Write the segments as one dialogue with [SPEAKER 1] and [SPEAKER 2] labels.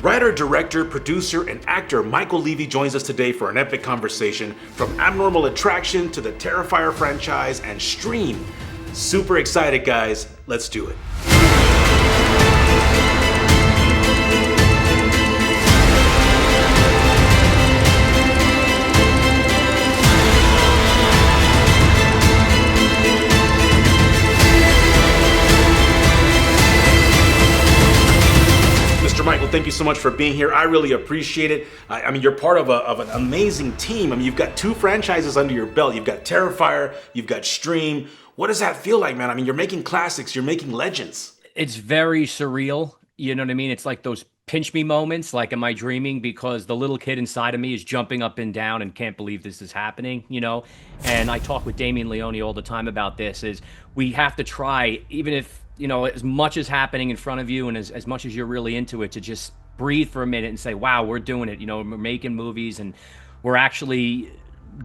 [SPEAKER 1] Writer, director, producer, and actor Michael Leavy joins us today for an epic conversation from Abnormal Attraction to the Terrifier franchise and Stream. Super excited, guys. Let's do it. Michael, thank you so much for being here. I really appreciate it. I mean, you're part of an amazing team. I mean, you've got two franchises under your belt. You've got Terrifier, you've got Stream. What does that feel like, man? I mean, you're making classics, you're making legends.
[SPEAKER 2] It's very surreal. You know what I mean? It's like those pinch me moments, like, am I dreaming? Because the little kid inside of me is jumping up and down and can't believe this is happening, you know? And I talk with Damien Leone all the time about this, is we have to try, even if, you know, as much is happening in front of you and as much as you're really into it, to just breathe for a minute and say, wow, we're doing it. You know, we're making movies and we're actually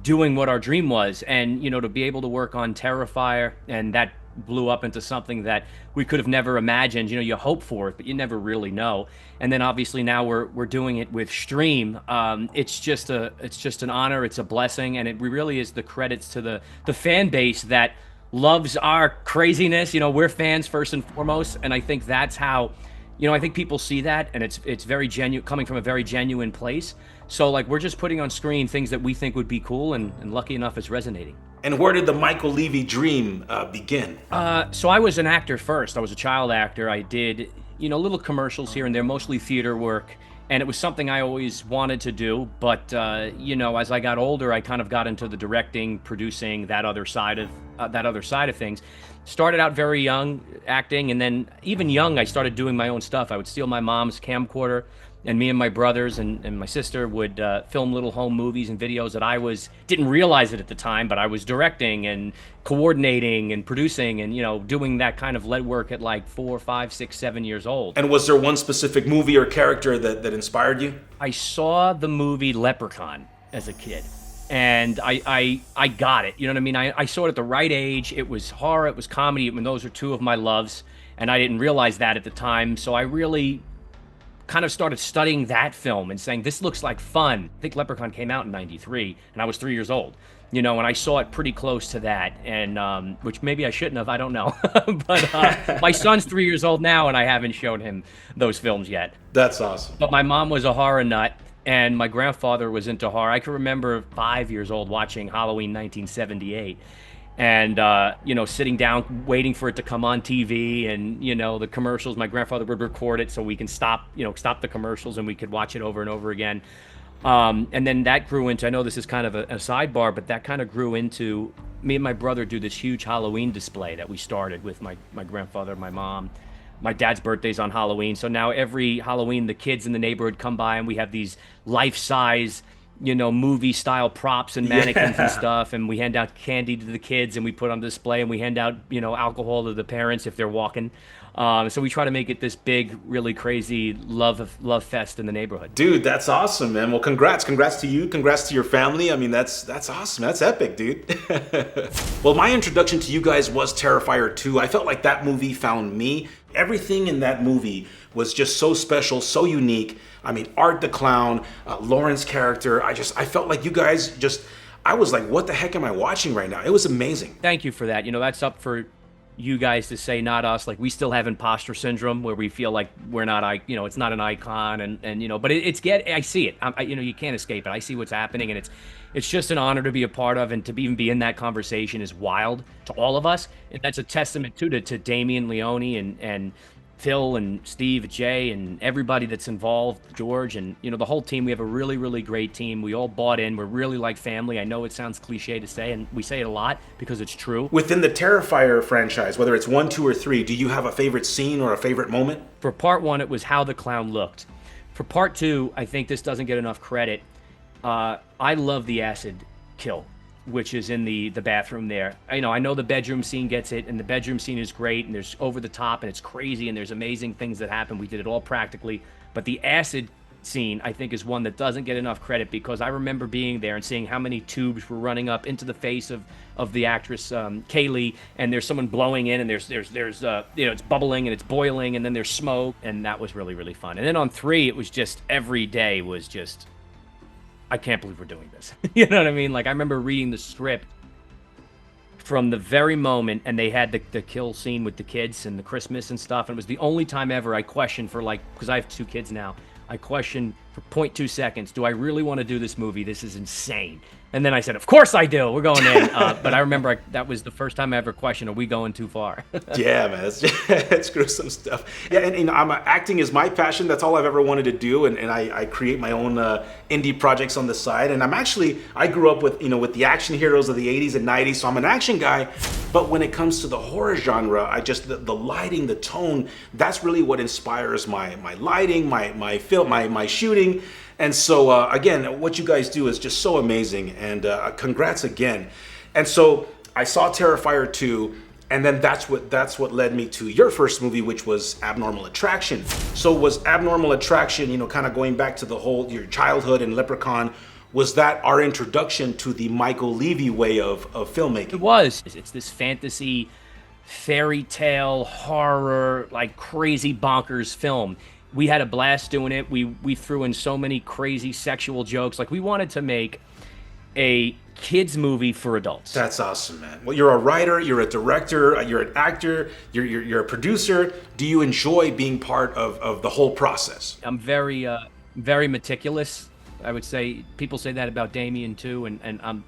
[SPEAKER 2] doing what our dream was. And, you know, to be able to work on Terrifier, and that blew up into something that we could have never imagined. You know, you hope for it, but you never really know. And then obviously now we're doing it with Stream. It's just an honor. It's a blessing. And it really is the credits to the fan base that loves our craziness. You know, we're fans first and foremost, and I think that's how, you know, I think people see that, and it's very genuine, coming from a very genuine place. So like, we're just putting on screen things that we think would be cool, and lucky enough it's resonating.
[SPEAKER 1] And where did the Michael Leavy dream begin?
[SPEAKER 2] So I was an actor first. I was a child actor. I did, you know, little commercials here and there, mostly theater work. And it was something I always wanted to do, but you know, as I got older, I kind of got into the directing, producing, that other side of things. Started out very young, acting, and then even young, I started doing my own stuff. I would steal my mom's camcorder, and me and my brothers and my sister would film little home movies and videos that didn't realize it at the time, but I was directing and coordinating and producing and, you know, doing that kind of lead work at like 4, 5, 6, 7 years old.
[SPEAKER 1] And was there one specific movie or character that inspired you?
[SPEAKER 2] I saw the movie Leprechaun as a kid, and I got it. You know what I mean? I saw it at the right age. It was horror, it was comedy. I mean, those are two of my loves, and I didn't realize that at the time. So I really kind of started studying that film and saying, this looks like fun. I think Leprechaun came out in '93, and I was 3 years old. You know, and I saw it pretty close to that, and which maybe I shouldn't have, I don't know. But my son's 3 years old now, and I haven't shown him those films yet.
[SPEAKER 1] That's awesome.
[SPEAKER 2] But my mom was a horror nut, and my grandfather was into horror. I can remember 5 years old watching Halloween 1978. And, you know, sitting down, waiting for it to come on TV, and, you know, the commercials, my grandfather would record it so we can stop the commercials and we could watch it over and over again. And then that grew into, I know this is kind of a sidebar, but that kind of grew into me and my brother do this huge Halloween display that we started with my grandfather, my mom. My dad's birthday's on Halloween. So now every Halloween, the kids in the neighborhood come by and we have these life-size, you know, movie style props and mannequins and stuff, and we hand out candy to the kids and we put on display, and we hand out, you know, alcohol to the parents if they're walking. So we try to make it this big, really crazy love fest in the neighborhood.
[SPEAKER 1] Dude, that's awesome, man. Well, congrats to you, congrats to your family. I mean, that's awesome. That's epic, dude. Well, my introduction to you guys was Terrifier 2. I felt like that movie found me. Everything in that movie was just so special, so unique. I mean, Art the Clown, Lauren's character. I felt like you guys I was like, what the heck am I watching right now? It was amazing.
[SPEAKER 2] Thank you for that. You know, that's up for you guys to say, not us. Like, we still have imposter syndrome where we feel like we're not, you know, it's not an icon, and you know, but I see it. You know, you can't escape it. I see what's happening, and it's just an honor to be a part of, and to even be in that conversation is wild to all of us. And that's a testament to Damien Leone and Phil and Steve, Jay, and everybody that's involved, George, and, you know, the whole team. We have a really, really great team. We all bought in. We're really like family. I know it sounds cliche to say, and we say it a lot because it's true.
[SPEAKER 1] Within the Terrifier franchise, whether it's 1, 2, or 3, do you have a favorite scene or a favorite moment?
[SPEAKER 2] For part 1, it was how the clown looked. For part 2, I think this doesn't get enough credit. I love the acid kill, which is in the bathroom there. I know the bedroom scene gets it, and the bedroom scene is great, and there's over the top, and it's crazy, and there's amazing things that happen. We did it all practically, but the acid scene, I think, is one that doesn't get enough credit, because I remember being there and seeing how many tubes were running up into the face of the actress Kaylee, and there's someone blowing in, and there's it's bubbling and it's boiling, and then there's smoke, and that was really, really fun. And then on 3, it was just every day was just, I can't believe we're doing this. You know what I mean? Like, I remember reading the script from the very moment, and they had the kill scene with the kids and the Christmas and stuff, and it was the only time ever I questioned for, like, because I have 2 kids now, I questioned for 0.2 seconds, do I really want to do this movie? This is insane. And then I said, of course I do. We're going in. But I remember that was the first time I ever questioned, are we going too far?
[SPEAKER 1] Yeah, man, it's gruesome stuff. Yeah, and acting is my passion. That's all I've ever wanted to do, and I create my own indie projects on the side. And I grew up with with the action heroes of the 80s and 90s, so I'm an action guy. But when it comes to the horror genre, the lighting, the tone, that's really what inspires my lighting, my film, my shooting. And so, again, what you guys do is just so amazing, and congrats again. And so I saw Terrifier 2, and then that's what led me to your first movie, which was Abnormal Attraction. So was Abnormal Attraction, kind of going back to your childhood and Leprechaun, was that our introduction to the Michael Leavy way of filmmaking?
[SPEAKER 2] It was. It's this fantasy, fairy tale, horror, like crazy bonkers film. We had a blast doing it. We threw in so many crazy sexual jokes. Like, we wanted to make a kids movie for adults.
[SPEAKER 1] That's awesome, man. Well, you're a writer, you're a director, you're an actor, you're a producer. Do you enjoy being part of the whole process?
[SPEAKER 2] I'm very very meticulous. I would say people say that about Damien too, and I'm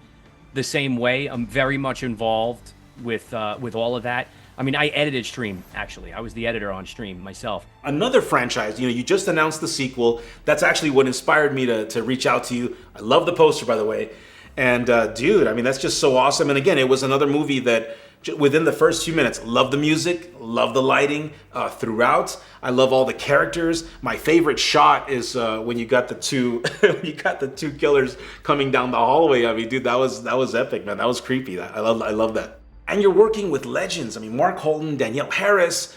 [SPEAKER 2] the same way. I'm very much involved with all of that. I mean, I edited Stream, actually. I was the editor on Stream myself.
[SPEAKER 1] Another franchise, you just announced the sequel. That's actually what inspired me to reach out to you. I love the poster, by the way. And dude, I mean, that's just so awesome. And again, it was another movie that within the first few minutes, love the music, love the lighting throughout. I love all the characters. My favorite shot is when you got the two killers coming down the hallway. I mean, dude, that was epic, man. That was creepy. I love that. And you're working with legends. I mean, Mark Holton, Danielle Harris,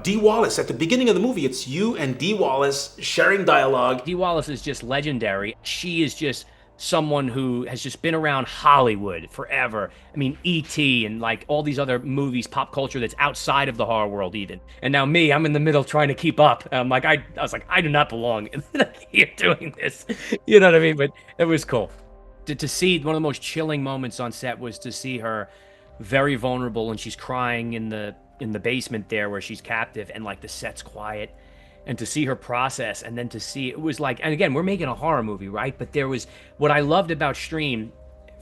[SPEAKER 1] Dee Wallace. At the beginning of the movie, it's you and Dee Wallace sharing dialogue.
[SPEAKER 2] Dee Wallace is just legendary. She is just someone who has just been around Hollywood forever. I mean, E.T. and like all these other movies, pop culture that's outside of the horror world even. And now me, I'm in the middle trying to keep up. I was like, I do not belong here doing this. You know what I mean? But it was cool. To see, one of the most chilling moments on set was to see her very vulnerable, and she's crying in the basement there where she's captive, and like the set's quiet, and to see her process, and then to see, it was like, and again, we're making a horror movie, right? But there was, what I loved about Stream,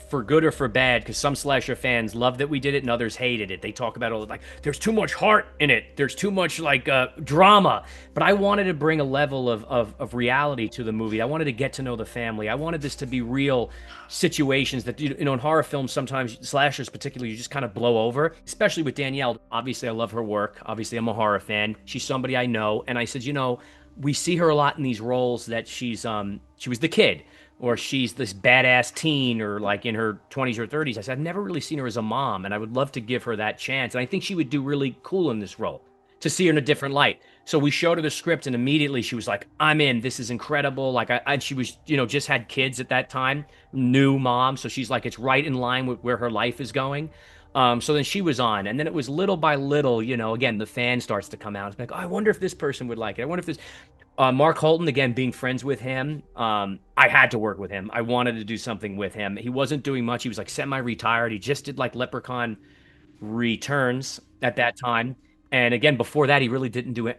[SPEAKER 2] for good or for bad, because some slasher fans love that we did it and others hated it. They talk about all the, like, there's too much heart in it, there's too much like drama. But I wanted to bring a level of reality to the movie. I wanted to get to know the family. I wanted this to be real situations that, in horror films, sometimes slashers particularly, you just kind of blow over, especially with Danielle. Obviously I love her work, obviously I'm a horror fan, she's somebody I know, and I said, we see her a lot in these roles that she was the kid, or she's this badass teen, or like in her 20s or 30s. I said, I've never really seen her as a mom, and I would love to give her that chance. And I think she would do really cool in this role, to see her in a different light. So we showed her the script, and immediately she was like, I'm in, this is incredible. Like, and she was, just had kids at that time, new mom. So she's like, it's right in line with where her life is going. So then she was on, and then it was little by little, again, the fan starts to come out. It's like, oh, I wonder if this person would like it. I wonder if this, Mark Holton, again, being friends with him, I had to work with him. I wanted to do something with him. He wasn't doing much. He was like semi-retired. He just did like Leprechaun Returns at that time. And again, before that, he really didn't do a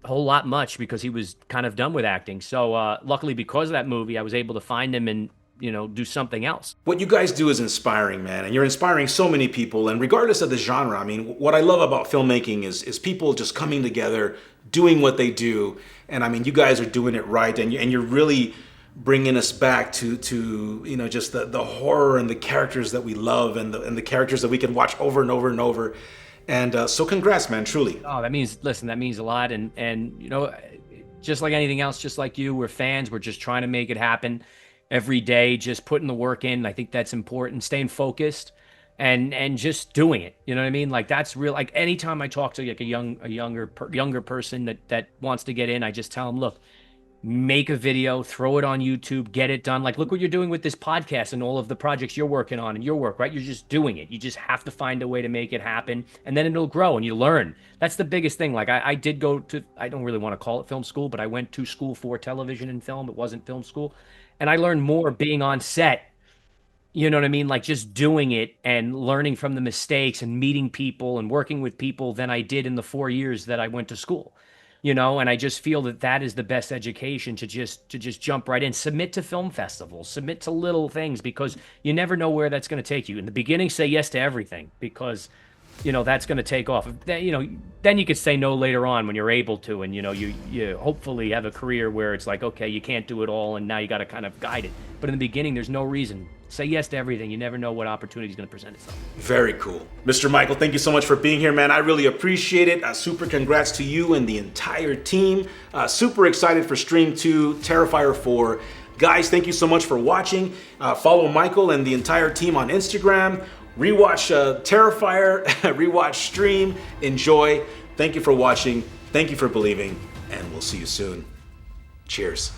[SPEAKER 2] whole lot much, because he was kind of done with acting. So luckily, because of that movie, I was able to find him and do something else.
[SPEAKER 1] What you guys do is inspiring, man, and you're inspiring so many people. And regardless of the genre, I mean, what I love about filmmaking is people just coming together, doing what they do. And I mean, you guys are doing it right, and you're really bringing us back to just the horror and the characters that we love, and the characters that we can watch over and over and over. And so congrats, man, truly.
[SPEAKER 2] Oh, that means a lot. And just like anything else, just like you, we're fans. We're just trying to make it happen every day, just putting the work in. I think that's important, staying focused and just doing it. You know what I mean? Like, that's real. Like, anytime I talk to like a younger person that wants to get in, I just tell them, look, make a video, throw it on YouTube, get it done. Like, look what you're doing with this podcast and all of the projects you're working on and your work, right? You're just doing it. You just have to find a way to make it happen, and then it'll grow and you learn. That's the biggest thing. Like, I did go to, I don't really want to call it film school, but I went to school for television and film. It wasn't film school. And I learned more being on set, you know what I mean? Like just doing it and learning from the mistakes and meeting people and working with people than I did in the 4 years that I went to school. And I just feel that that is the best education, to just jump right in, submit to film festivals, submit to little things, because you never know where that's going to take you. In the beginning, say yes to everything, because that's going to take off. Then you could say no later on when you're able to, and you hopefully have a career where it's like, okay, you can't do it all, and now you got to kind of guide it. But in the beginning, there's no reason. Say yes to everything. You never know what opportunity is going to present itself.
[SPEAKER 1] Very cool. Mr. Michael, thank you so much for being here, man. I really appreciate it. Super congrats to you and the entire team. Super excited for Stream 2, Terrifier 4. Guys, thank you so much for watching. Follow Michael and the entire team on Instagram. Rewatch Terrifier, rewatch Stream. Enjoy. Thank you for watching. Thank you for believing. And we'll see you soon. Cheers.